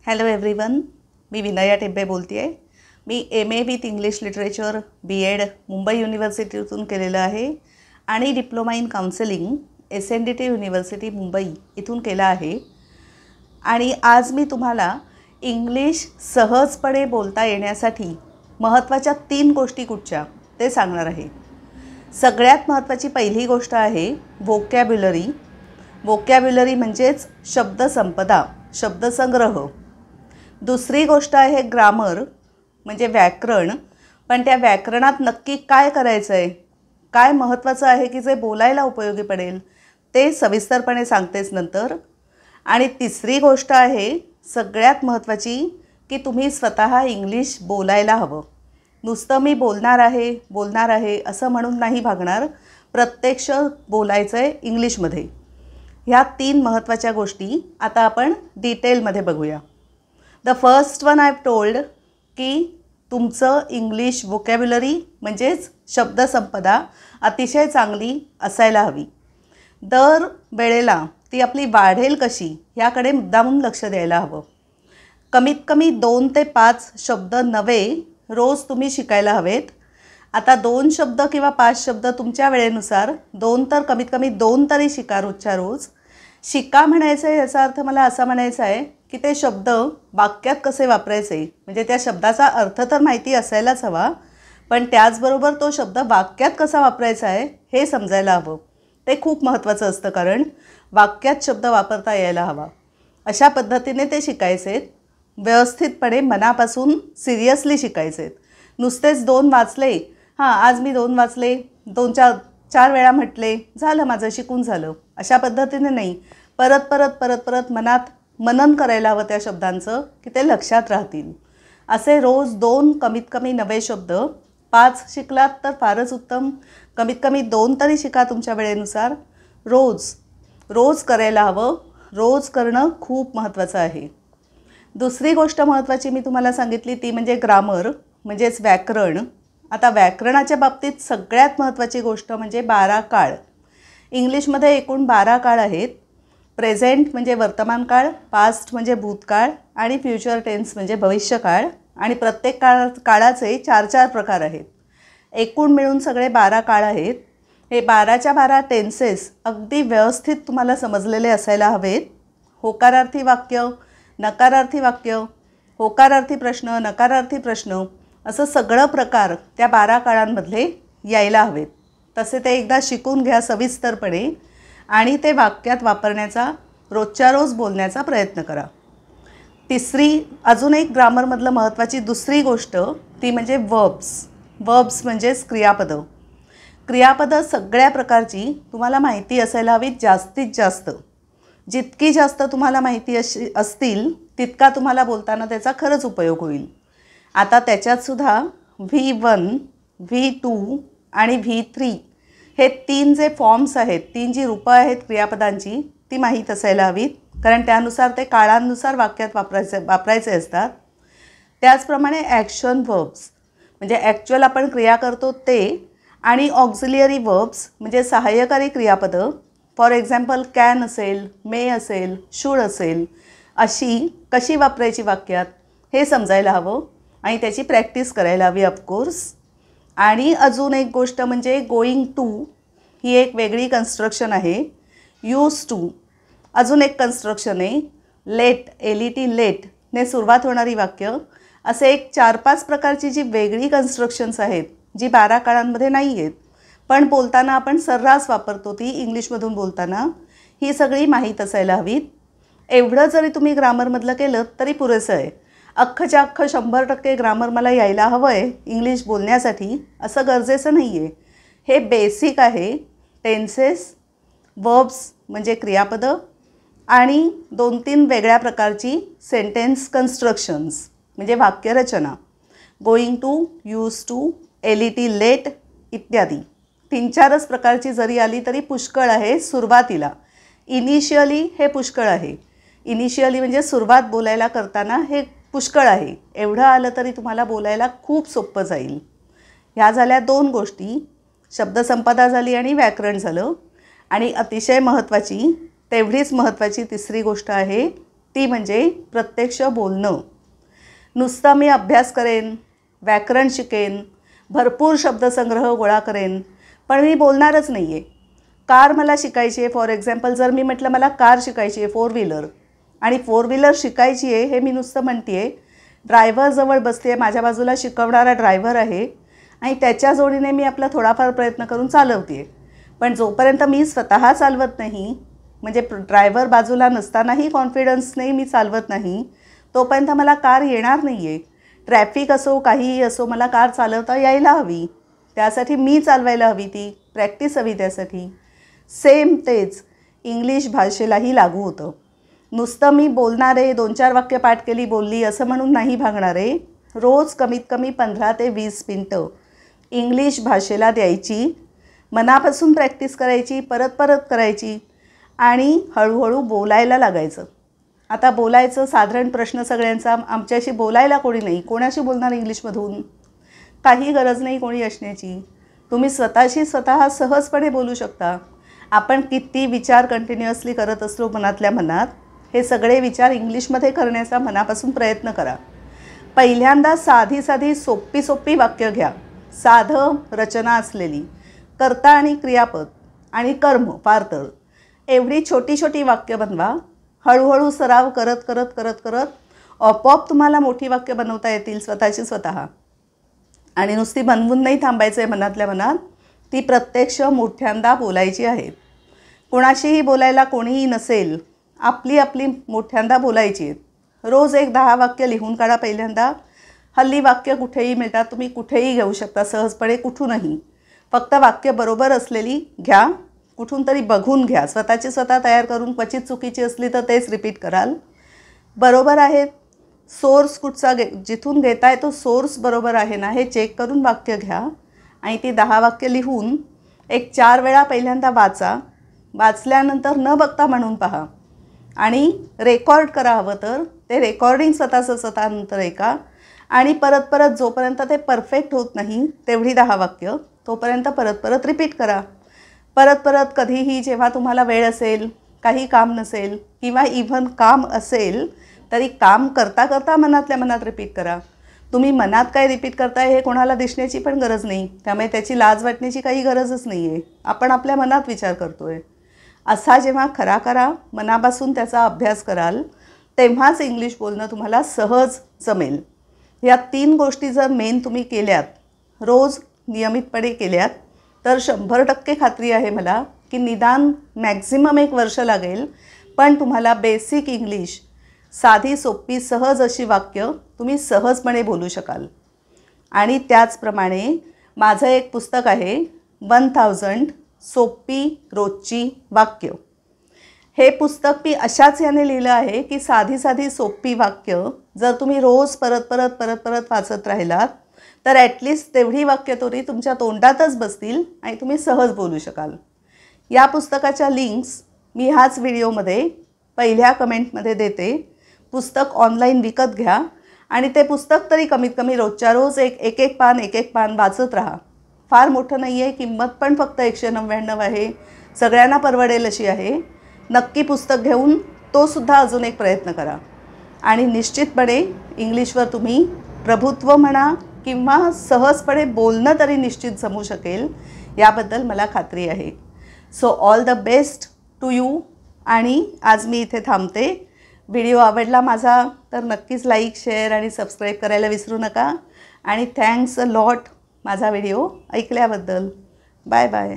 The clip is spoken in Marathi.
हॅलो एव्हरीवन, मी विनया टेंबे बोलते आहे. मी MA with English literature B.Ed Mumbai युनिव्हर्सिटीतून केलेलं आहे आणि diploma in counselling SNDT university Mumbai इथून केला आहे. आणि आज मी तुम्हाला इंग्लिश सहजपणे बोलता येण्यासाठी महत्त्वाच्या 3 गोष्टी कुठच्या ते सांगणार आहे. सगळ्यात महत्त्वाची पहिली गोष्ट आहे व्होकॅब्युलरी. व्होकॅब्युलरी म्हणजेच शब्दसंपदा, शब्दसंग्रह. दुसरी गोष्ट आहे ग्रामर म्हणजे व्याकरण. पण त्या व्याकरणात नक्की काय करायचं आहे, काय महत्त्वाचं आहे की जे बोलायला उपयोगी पडेल ते सविस्तरपणे सांगतेच नंतर. आणि तिसरी गोष्ट आहे सगळ्यात महत्त्वाची की तुम्ही स्वतः इंग्लिश बोलायला हवं. नुसतं मी बोलणार आहे असं म्हणून नाही भागणार, प्रत्यक्ष बोलायचं आहे इंग्लिशमध्ये. ह्या 3 महत्त्वाच्या गोष्टी आता आपण डिटेलमध्ये बघूया. The first one I have told की तुमचं इंग्लिश व्होकॅब्युलरी म्हणजेच शब्दसंपदा अतिशय चांगली असायला हवी. दर वेळेला ती आपली वाढेल कशी ह्याकडे मुद्दामून लक्ष द्यायला हवं. कमीत कमी 2 ते 5 शब्द नवे रोज तुम्ही शिकायला हवेत. आता 2 शब्द किंवा 5 शब्द तुमच्या वेळेनुसार, 2 तर कमीत कमी 2 तरी शिका रोजच्या रोज. शिका म्हणायचं आहे याचा अर्थ मला असा म्हणायचा आहे की ते शब्द वाक्यात कसे वापरायचे, म्हणजे त्या शब्दाचा अर्थ तर माहिती असायलाच हवा, पण त्याचबरोबर तो शब्द वाक्यात कसा वापरायचा आहे हे समजायला हवं. ते खूप महत्त्वाचं असतं, कारण वाक्यात शब्द वापरता यायला हवा. अशा पद्धतीने ते शिकायचे, व्यवस्थितपणे मनापासून सिरियसली शिकायचे. नुसतेच 2 वाचले, आज मी 2 वाचले, 2-4 वेळा म्हटले, झालं माझं, शिकून झालं, अशा पद्धतीने नाही. परत परत परत परत मनात मनन करायला हवं त्या शब्दांचं की ते लक्षात राहतील. असे रोज 2 कमीत कमी नवे शब्द, 5 शिकलात तर फारच उत्तम, कमीत कमी 2 तरी शिका तुमच्या वेळेनुसार. रोज करायला हवं. रोज करणं खूप महत्त्वाचं आहे. दुसरी गोष्ट महत्त्वाची मी तुम्हाला सांगितली ती म्हणजे ग्रामर म्हणजेच व्याकरण. आता व्याकरणाच्या बाबतीत सगळ्यात महत्त्वाची गोष्ट म्हणजे 12 काळ. इंग्लिशमध्ये एकूण 12 काळ आहेत. प्रेझेंट म्हणजे वर्तमानकाळ, पास्ट म्हणजे भूतकाळ आणि फ्युचर टेन्स म्हणजे भविष्यकाळ. आणि प्रत्येक काळाचे 4-4 प्रकार आहेत. एकूण मिळून सगळे 12 काळ आहेत. हे 12च्या 12 टेन्सेस अगदी व्यवस्थित तुम्हाला समजलेले असायला हवेत. होकारार्थी वाक्य, नकारार्थी वाक्य, होकारार्थी प्रश्न, नकारार्थी प्रश्न, असं सगळं प्रकार त्या 12 काळांमधले यायला हवेत. तसे ते एकदा शिकून घ्या सविस्तरपणे आणि ते वाक्यात वापरण्याचा, रोजच्या रोज बोलण्याचा प्रयत्न करा. अजून एक ग्रामरमधलं महत्त्वाची दुसरी गोष्ट ती म्हणजे वर्ब्स म्हणजेच क्रियापदं. क्रियापदं सगळ्या प्रकारची तुम्हाला माहिती असायला हवी. जास्तीत जास्त, जितकी जास्त तुम्हाला माहिती असतील तितका तुम्हाला बोलताना त्याचा खरंच उपयोग होईल. आता त्याच्यातसुद्धा V1, V2 आणि V3 हे 3 जे फॉर्म्स आहेत, 3 जी रूपं आहेत क्रियापदांची ती माहीत असायला हवीत, कारण त्यानुसार ते काळांनुसार वाक्यात वापरायचे असतात. त्याचप्रमाणे ॲक्शन वर्ब्स म्हणजे ॲक्च्युअल आपण क्रिया करतो ते, आणि ऑक्झिलियरी वर्ब्स म्हणजे सहाय्यकारी क्रियापदं. फॉर एक्झाम्पल कॅन असेल, मे असेल, शूड असेल, अशी कशी वापरायची वाक्यात हे समजायला हवं आणि त्याची प्रॅक्टिस करायला हवी ऑफकोर्स. आणि अजून एक गोष्ट म्हणजे गोईंग टू ही एक वेगळी कन्स्ट्रक्शन आहे. यूज टू अजून एक कन्स्ट्रक्शन आहे. लेट, LET ने सुरुवात होणारी वाक्य. असे एक 4-5 प्रकारची जी वेगळी कन्स्ट्रक्शन्स आहेत जी 12 काळांमध्ये नाही आहेत, पण बोलताना आपण सर्रास वापरतो ती इंग्लिशमधून बोलताना, ही सगळी माहीत असायला हवीत. एवढं जरी तुम्ही ग्रामरमधलं केलं तरी पुरेसं आहे. अख्खच्या अख्खं 100% ग्रामर मला यायला हवं आहे इंग्लिश बोलण्यासाठी असं गरजेचं नाही आहे. हे बेसिक आहे. टेन्सेस, वर्ब्स म्हणजे क्रियापदं आणि 2-3 वेगळ्या प्रकारची सेंटेन्स कन्स्ट्रक्शन्स म्हणजे वाक्यरचना. Going to, use to, LET इत्यादी 3-4च प्रकारची जरी आली तरी पुष्कळ आहे सुरुवातीला. इनिशियली हे पुष्कळ आहे. इनिशियली म्हणजे सुरुवात बोलायला करताना हे पुष्कळ आहे. एवढं आलं तरी तुम्हाला बोलायला खूप सोपं जाईल. ह्या झाल्या 2 गोष्टी, शब्दसंपदा झाली आणि व्याकरण झालं. आणि अतिशय महत्त्वाची, तेवढीच महत्त्वाची तिसरी गोष्ट आहे ती म्हणजे प्रत्यक्ष बोलणं. नुसतं मी अभ्यास करेन, व्याकरण शिकेन, भरपूर शब्दसंग्रह गोळा करेन, पण मी बोलणारच नाही आहे. कार मला शिकायची आहे, फॉर एक्झाम्पल जर मी म्हटलं मला कार शिकायची आहे, 4 व्हीलर, आणि 4 व्हीलर शिकायची आहे हे मी नुसतं म्हणते आहे, ड्रायव्हरजवळ बसते आहे, माझ्या बाजूला शिकवणारा ड्रायव्हर आहे आणि त्याच्या जोडीने मी आपला थोडाफार प्रयत्न करून चालवते आहे. पण जोपर्यंत मी स्वतः चालवत नाही, म्हणजे ड्रायव्हर बाजूला नसतानाही कॉन्फिडन्सने मी चालवत नाही, तोपर्यंत मला कार येणार नाही आहे. ट्रॅफिक असो काहीही असो, मला कार चालवता यायला हवी, त्यासाठी मी चालवायला हवी, ती प्रॅक्टिस हवी त्यासाठी. सेम तेच इंग्लिश भाषेलाही लागू होतं. नुसतं मी बोलणारे 2-4 वाक्य पाठ केली बोलली असं म्हणून नाही भागणारे. रोज कमीत कमी 15 ते 20 मिनटं इंग्लिश भाषेला द्यायची, मनापासून प्रॅक्टिस करायची, परत परत करायची आणि हळूहळू बोलायला लागायचं. आता बोलायचं साधारण प्रश्न सगळ्यांचा, आमच्याशी बोलायला कोणी नाही, कोणाशी बोलणार इंग्लिशमधून? काही गरज नाही कोणी असण्याची. तुम्ही स्वतःशी स्वतः सहजपणे बोलू शकता. आपण किती विचार कंटिन्युअसली करत असलो मनातल्या मनात, हे सगळे विचार इंग्लिशमध्ये करण्याचा मनापासून प्रयत्न करा. पहिल्यांदा साधी साधी सोपी सोपी वाक्य घ्या, साधं रचना असलेली, कर्ता आणि क्रियापद आणि कर्म फार तर एवढी छोटी छोटी वाक्य बनवा. हळूहळू सराव करत करत करत करत आपोआप तुम्हाला मोठी वाक्य बनवता येतील स्वतःची स्वतः. आणि नुसती बनवून नाही थांबायचं आहे मनातल्या मनात, ती प्रत्यक्ष मोठ्यांदा बोलायची आहेत. कोणाशीही बोलायला कोणीही नसेल, आपली आपली मोठ्यांदा बोलायची आहेत. रोज एक 10 वाक्य लिहून काढा पहिल्यांदा. हल्ली वाक्य कुठेही मिळतात, तुम्ही कुठेही घेऊ शकता सहजपणे, कुठूनही. फक्त वाक्य बरोबर असलेली घ्या, कुठून तरी बघून घ्या, स्वतःची स्वतः तयार करून. क्वचित चुकीची असली तर तेच रिपीट कराल. बरोबर आहेत, सोर्स कुठचा जिथून घेताय तो सोर्स बरोबर आहे ना हे चेक करून वाक्य घ्या आणि ती 10 वाक्य लिहून एक 4 वेळा पहिल्यांदा वाचा. वाचल्यानंतर न बघता म्हणून पहा आणि रेकॉर्ड करा हवं तर. ते रेकॉर्डिंग स्वतःचं स्वतः नंतर ऐका आणि परत परत जोपर्यंत ते परफेक्ट होत नाही तेवढी 10 वाक्य तोपर्यंत परत परत रिपीट करा. परत परत कधीही जेव्हा तुम्हाला वेळ असेल, काही काम नसेल किंवा इव्हन काम असेल तरी काम करता करता मनातल्या मनात रिपीट करा. तुम्ही मनात काय रिपीट करताय हे कोणाला दिसण्याची पण गरज नाही, त्यामुळे त्याची लाज वाटण्याची काही गरजच नाही आहे. आपण आपल्या मनात विचार करतो आहे असा जेव्हा खरा खरा मनापासून त्याचा अभ्यास कराल तेव्हाच इंग्लिश बोलणं तुम्हाला सहज जमेल. या 3 गोष्टी जर मेन तुम्ही केल्यात, रोज नियमितपणे केल्यात, तर 100% खात्री आहे मला की निदान मॅक्झिमम 1 वर्ष लागेल, पण तुम्हाला बेसिक इंग्लिश, साधी सोपी सहज अशी वाक्य तुम्ही सहजपणे बोलू शकाल. आणि त्याचप्रमाणे माझं एक पुस्तक आहे 1000 सोपी रोजची वाक्य. हे पुस्तक मी अशाच याने लिहिलं आहे की साधी साधी सोपी वाक्य जर तुम्ही रोज परत परत परत परत वाचत राहिलात तर ॲटलिस्ट तेवढी वाक्य तरी तुमच्या तोंडातच बसतील आणि तुम्ही सहज बोलू शकाल. या पुस्तकाच्या लिंक्स मी ह्याच व्हिडिओमध्ये पहिल्या कमेंटमध्ये देते. पुस्तक ऑनलाईन विकत घ्या आणि ते पुस्तक तरी कमीत कमी रोजच्या रोज एक एक पान वाचत राहा. फार मोठं नाही आहे, किंमत पण फक्त 199 आहे, सगळ्यांना परवडेल अशी आहे. नक्की पुस्तक घेऊन तोसुद्धा अजून एक प्रयत्न करा आणि निश्चितपणे इंग्लिशवर तुम्ही प्रभुत्व म्हणा किंवा सहजपणे बोलणं तरी निश्चित जमू शकेल, याबद्दल मला खात्री आहे. So all the best to you. आणि आज मी इथे थांबते. व्हिडिओ आवडला माझा तर नक्कीच लाईक, शेअर आणि सबस्क्राईब करायला विसरू नका. आणि थँक्स अ लॉट माझा व्हिडिओ ऐकल्याबद्दल. Bye bye.